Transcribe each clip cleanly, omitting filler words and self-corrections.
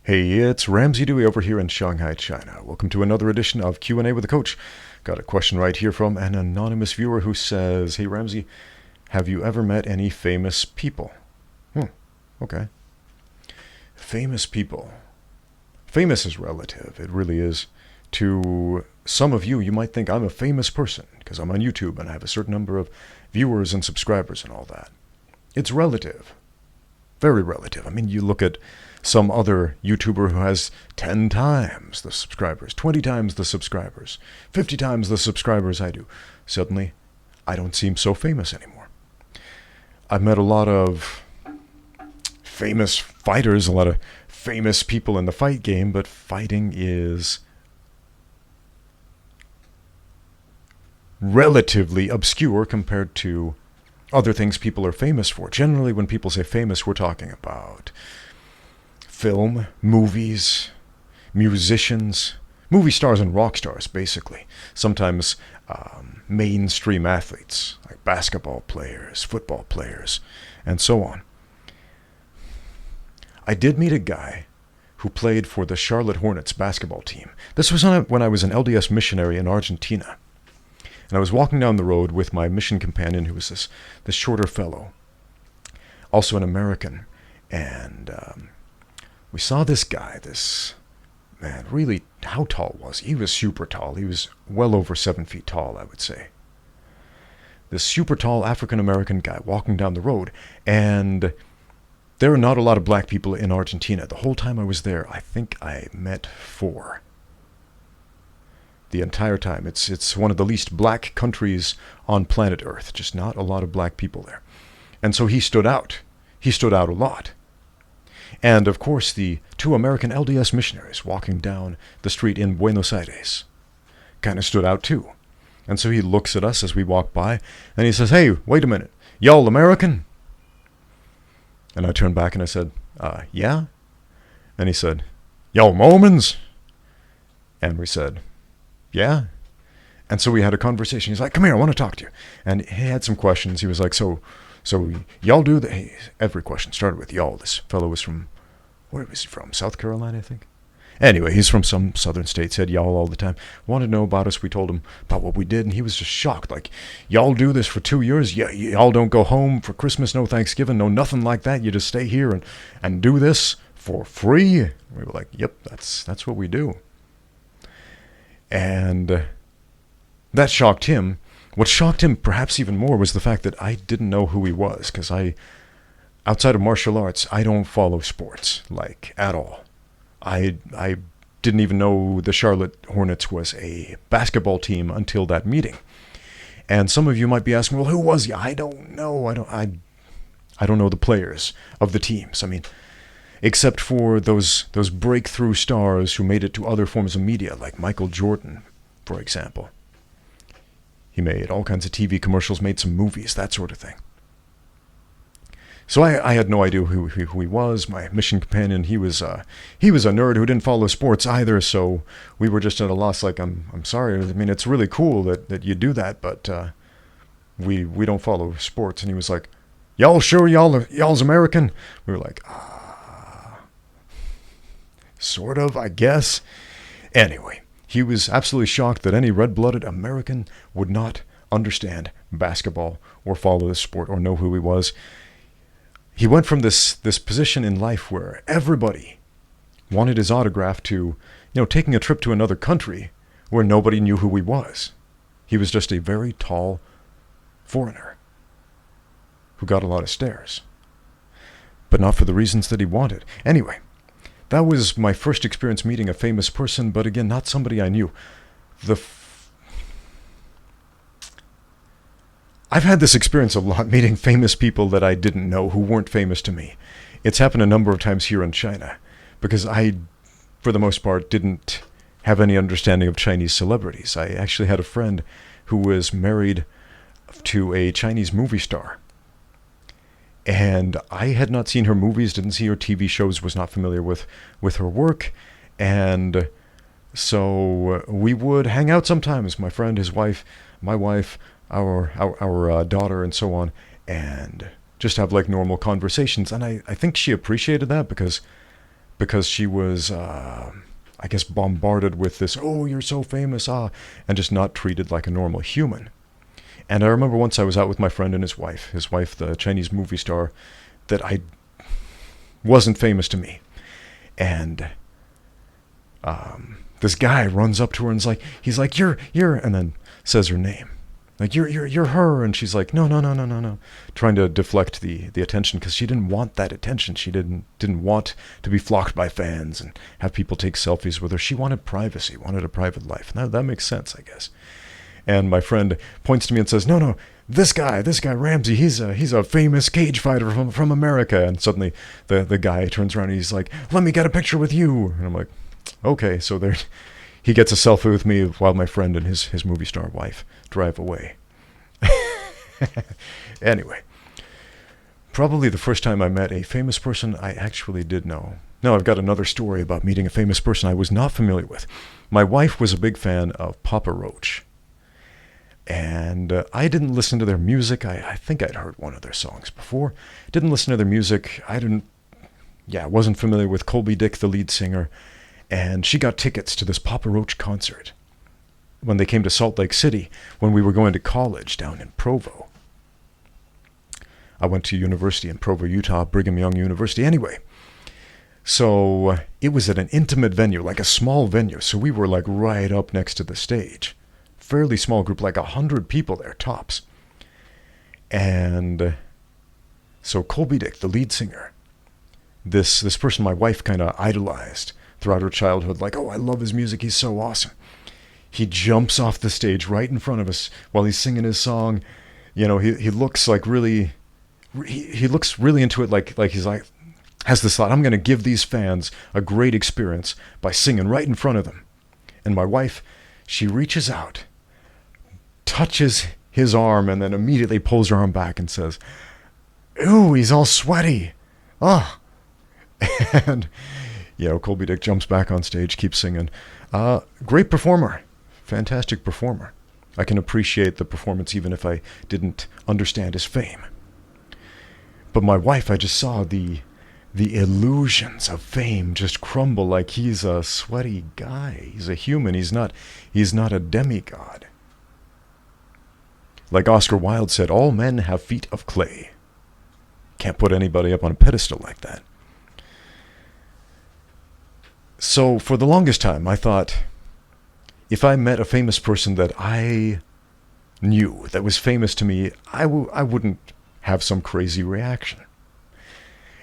Hey, it's Ramsey Dewey over here in Shanghai, China. Welcome to another edition of Q&A with the Coach. Got a question right here from an anonymous viewer who says, "Hey Ramsey, have you ever met any famous people?" Okay. Famous people. Famous is relative. It really is. To some of you, you might think I'm a famous person because I'm on YouTube and I have a certain number of viewers and subscribers and all that. It's relative. Very relative. I mean, you look at some other YouTuber who has 10 times the subscribers, 20 times the subscribers, 50 times the subscribers I do. Suddenly, I don't seem so famous anymore. I've met a lot of famous fighters, a lot of famous people in the fight game, but fighting is relatively obscure compared to other things people are famous for. Generally, when people say famous, we're talking about film, movies, musicians, movie stars and rock stars, basically. Sometimes mainstream athletes, like basketball players, football players, and so on. I did meet a guy who played for the Charlotte Hornets basketball team. This was when I was an LDS missionary in Argentina. And I was walking down the road with my mission companion, who was this shorter fellow, also an American. And we saw this guy, this man, really, how tall was he? He was super tall. He was well over 7 feet tall, I would say. This super tall African-American guy walking down the road. And there are not a lot of black people in Argentina. The whole time I was there, I think I met 4. The entire time. It's one of the least black countries on planet Earth. Just not a lot of black people there. And so he stood out. He stood out a lot. And, of course, the 2 American LDS missionaries walking down the street in Buenos Aires kind of stood out too. And so he looks at us as we walk by, and he says, "Hey, wait a minute. Y'all American?" And I turned back and I said, "Yeah." And he said, "Y'all Mormons?" And we said, "Yeah." And so we had a conversation. He's like, "Come here, I want to talk to you." And he had some questions. He was like, so y'all do the... Hey, every question started with y'all. This fellow was from... Where was he from? South Carolina, I think. Anyway, he's from some southern state. Said y'all all the time. Wanted to know about us. We told him about what we did, and he was just shocked. Like, y'all do this for 2 years? Yeah, y'all don't go home for Christmas, no Thanksgiving, no nothing like that. You just stay here and do this for free? We were like, yep, that's what we do. And that shocked him. What shocked him perhaps even more was the fact that I didn't know who he was, because outside of martial arts, I don't follow sports, like, at all. I didn't even know the Charlotte Hornets was a basketball team until that meeting. And some of you might be asking, well, who was he? I don't know. I don't know the players of the teams. I mean, except for those breakthrough stars who made it to other forms of media, like Michael Jordan, for example. He made all kinds of TV commercials, made some movies, that sort of thing. So I had no idea who he was. My mission companion, he was a nerd who didn't follow sports either, so we were just at a loss. Like, I'm sorry. I mean, it's really cool that you do that, but we don't follow sports. And he was like, "Y'all sure y'all's American?" We were like, sort of, I guess. Anyway, he was absolutely shocked that any red-blooded American would not understand basketball or follow the sport or know who he was. He went from this position in life where everybody wanted his autograph to, taking a trip to another country where nobody knew who he was. He was just a very tall foreigner who got a lot of stares, but not for the reasons that he wanted. Anyway, that was my first experience meeting a famous person, but again, not somebody I knew. I've had this experience a lot, meeting famous people that I didn't know who weren't famous to me. It's happened a number of times here in China, because I, for the most part, didn't have any understanding of Chinese celebrities. I actually had a friend who was married to a Chinese movie star. And I had not seen her movies, didn't see her TV shows, was not familiar with her work. And so we would hang out sometimes, my friend, his wife, my wife, our daughter, and so on, and just have like normal conversations. And I think she appreciated that, because because she was, I guess, bombarded with this, oh, you're so famous, and just not treated like a normal human. And I remember once I was out with my friend and his wife, the Chinese movie star, that I wasn't famous to me. And this guy runs up to her and he's like, you're, and then says her name. Like, you're her. And she's like, no. Trying to deflect the attention because she didn't want that attention. She didn't want to be flocked by fans and have people take selfies with her. She wanted privacy, wanted a private life. And that makes sense, I guess. And my friend points to me and says, no, this guy Ramsey, he's a famous cage fighter from America. And suddenly the guy turns around and he's like, let me get a picture with you. And I'm like, okay. So there, he gets a selfie with me while my friend and his movie star wife drive away. Anyway, probably the first time I met a famous person I actually did know. Now I've got another story about meeting a famous person I was not familiar with. My wife was a big fan of Papa Roach. And I didn't listen to their music. I think I'd heard one of their songs before. Didn't listen to their music. Wasn't familiar with Colby Dick, the lead singer. And she got tickets to this Papa Roach concert when they came to Salt Lake City when we were going to college down in Provo. I went to university in Provo, Utah, Brigham Young University. Anyway, so it was at an intimate venue, like a small venue. So we were like right up next to the stage. Fairly small group, like 100 people there, tops. And so Colby Dick, the lead singer, this person my wife kind of idolized throughout her childhood, like, oh, I love his music, he's so awesome. He jumps off the stage right in front of us while he's singing his song. You know, he looks like really, he looks really into it, like he's like, has this thought, I'm going to give these fans a great experience by singing right in front of them. And my wife, she reaches out, touches his arm, and then immediately pulls her arm back and says, ooh, he's all sweaty. Oh. And, Colby Dick jumps back on stage, keeps singing. Great performer. Fantastic performer. I can appreciate the performance even if I didn't understand his fame. But my wife, I just saw the illusions of fame just crumble like he's a sweaty guy. He's a human. He's not a demigod. Like Oscar Wilde said, all men have feet of clay. Can't put anybody up on a pedestal like that. So for the longest time, I thought, if I met a famous person that I knew, that was famous to me, I wouldn't have some crazy reaction.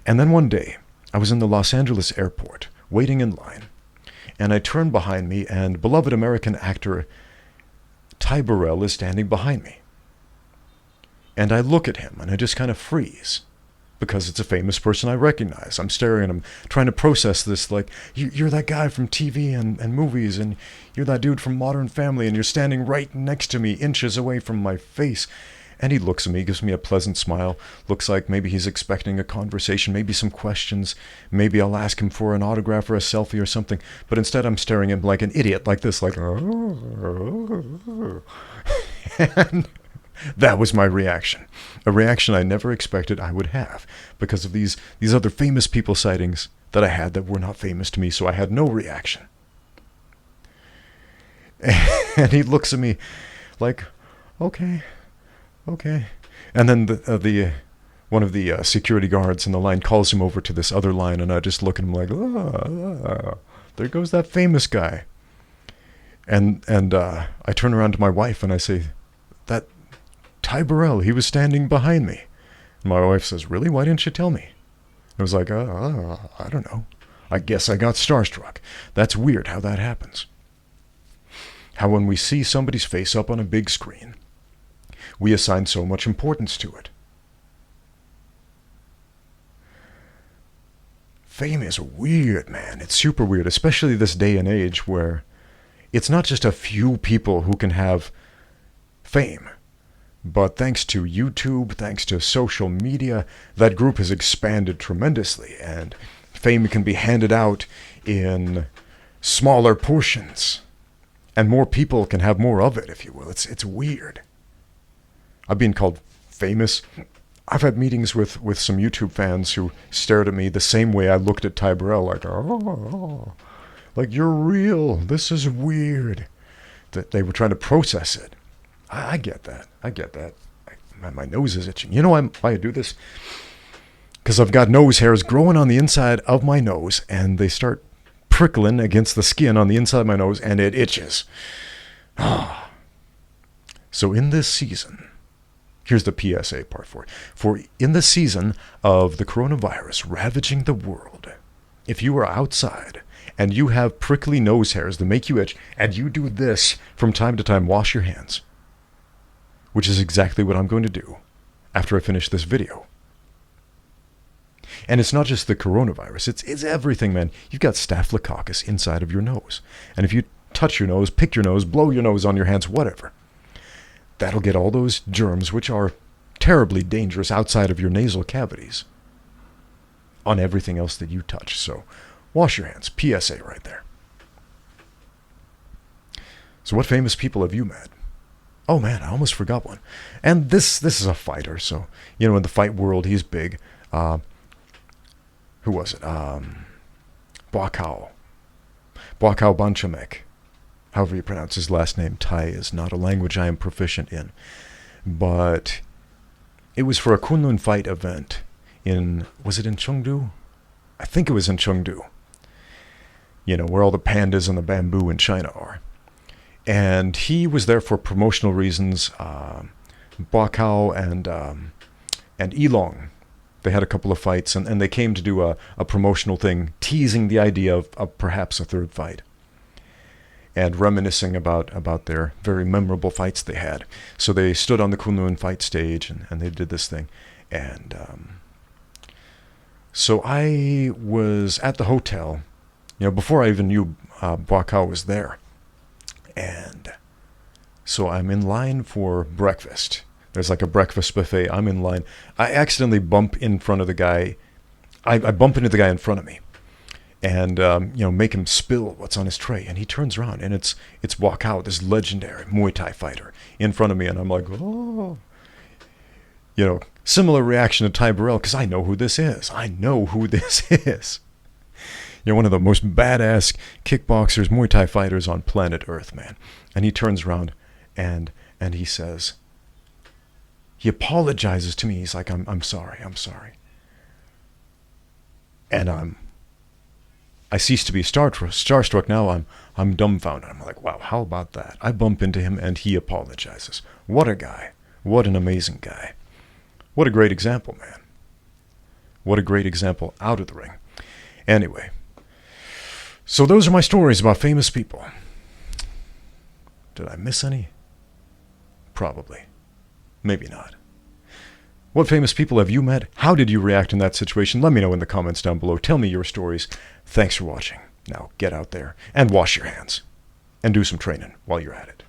And then one day, I was in the Los Angeles airport, waiting in line, and I turned behind me, and beloved American actor Ty Burrell is standing behind me. And I look at him, and I just kind of freeze, because it's a famous person I recognize. I'm staring at him, trying to process this, like, you're that guy from TV and movies, and you're that dude from Modern Family, and you're standing right next to me, inches away from my face. And he looks at me, gives me a pleasant smile, looks like maybe he's expecting a conversation, maybe some questions, maybe I'll ask him for an autograph or a selfie or something, but instead I'm staring at him like an idiot, like this, like, and that was my reaction. A reaction I never expected I would have because of these other famous people sightings that I had that were not famous to me, so I had no reaction. And he looks at me like, okay. And then one of the security guards in the line calls him over to this other line, and I just look at him like, there goes that famous guy. And I turn around to my wife and I say, that Ty Burrell, he was standing behind me. And my wife says, really? Why didn't you tell me? I was like, I don't know. I guess I got starstruck. That's weird how that happens. How when we see somebody's face up on a big screen, we assign so much importance to it. Fame is weird, man. It's super weird, especially this day and age where it's not just a few people who can have fame. But thanks to YouTube, thanks to social media, that group has expanded tremendously, and fame can be handed out in smaller portions, and more people can have more of it, if you will. It's weird. I've been called famous. I've had meetings with some YouTube fans who stared at me the same way I looked at Ty Burrell, like, oh, like, you're real. This is weird. That they were trying to process it. I get that. I get that. My nose is itching. You know why I do this? Because I've got nose hairs growing on the inside of my nose, and they start prickling against the skin on the inside of my nose, and it itches. So in this season, here's the PSA part for it. For in the season of the coronavirus ravaging the world, if you are outside and you have prickly nose hairs that make you itch, and you do this from time to time, wash your hands. Which is exactly what I'm going to do after I finish this video. And it's not just the coronavirus, it's everything, man. You've got staphylococcus inside of your nose. And if you touch your nose, pick your nose, blow your nose on your hands, whatever, that'll get all those germs, which are terribly dangerous outside of your nasal cavities, on everything else that you touch. So wash your hands. PSA right there. So what famous people have you met? Oh man, I almost forgot one. And this is a fighter, so, you know, in the fight world, he's big. Who was it? Boakau Banchamek. However you pronounce his last name. Thai is not a language I am proficient in. But it was for a Kunlun fight event was it in Chengdu? I think it was in Chengdu. You know, where all the pandas and the bamboo in China are. And he was there for promotional reasons. Boakau and Elong, they had a couple of fights, and they came to do a promotional thing, teasing the idea of perhaps a third fight, and reminiscing about their very memorable fights they had. So they stood on the Kunlun fight stage, and they did this thing. And so I was at the hotel, you know, before I even knew Boakau was there. And so I'm in line for breakfast. There's like a breakfast buffet. I'm in line. I accidentally bump in front of the guy. I bump into the guy in front of me, and you know, make him spill what's on his tray. And he turns around, and it's Boakau, this legendary Muay Thai fighter, in front of me. And I'm like, oh, you know, similar reaction to Ty Burrell, because I know who this is. I know who this is. You know, one of the most badass kickboxers, Muay Thai fighters on planet Earth, man. And he turns around and he says, he apologizes to me. He's like, I'm sorry. And I cease to be starstruck now. I'm dumbfounded. I'm like, wow, how about that? I bump into him and he apologizes. What a guy. What an amazing guy. What a great example, man. What a great example out of the ring. Anyway. So those are my stories about famous people. Did I miss any? Probably. Maybe not. What famous people have you met? How did you react in that situation? Let me know in the comments down below. Tell me your stories. Thanks for watching. Now get out there and wash your hands. And do some training while you're at it.